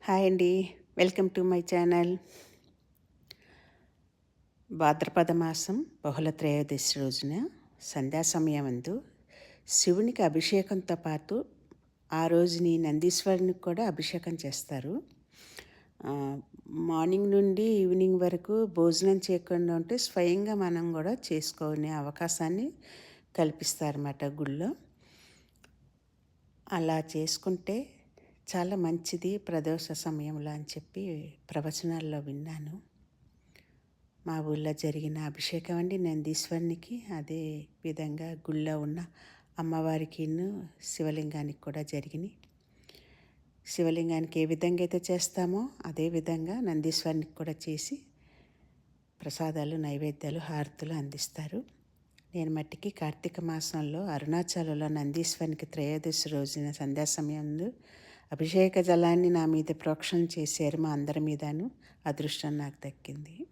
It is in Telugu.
హాయ్ అండి. Welcome to my channel. Bhadrapada మాసం బహుళ త్రయోదశి రోజున సంధ్యా సమయమందు శివునికి అభిషేకంతో పాటు ఆ రోజుని నందీశ్వరునికి కూడా అభిషేకం చేస్తారు. మార్నింగ్ నుండి ఈవినింగ్ వరకు భోజనం చేయకుండా ఉంటే స్వయంగా మనం కూడా చేసుకునే అవకాశాన్ని కల్పిస్తారన్నమాట గుళ్ళో. అలా చేసుకుంటే చాలా మంచిది ప్రదోష సమయంలో అని చెప్పి ప్రవచనాల్లో విన్నాను. మా ఊళ్ళో జరిగిన అభిషేకం అండి నందీశ్వరునికి, అదే విధంగా గుళ్ళో ఉన్న అమ్మవారికిను శివలింగానికి కూడా జరిగినాయి. శివలింగానికి ఏ విధంగా అయితే చేస్తామో అదే విధంగా నందీశ్వరునికి కూడా చేసి ప్రసాదాలు, నైవేద్యాలు, హారతులు అందిస్తారు. నేను మట్టికి కార్తీక మాసంలో అరుణాచలంలో నందీశ్వరునికి త్రయోదశి రోజున సంధ్యా సమయంలో అభిషేక జలాన్ని నా మీద ప్రోక్షణ చేశారు. మా అందరి మీదను అదృష్టం నాకు దక్కింది.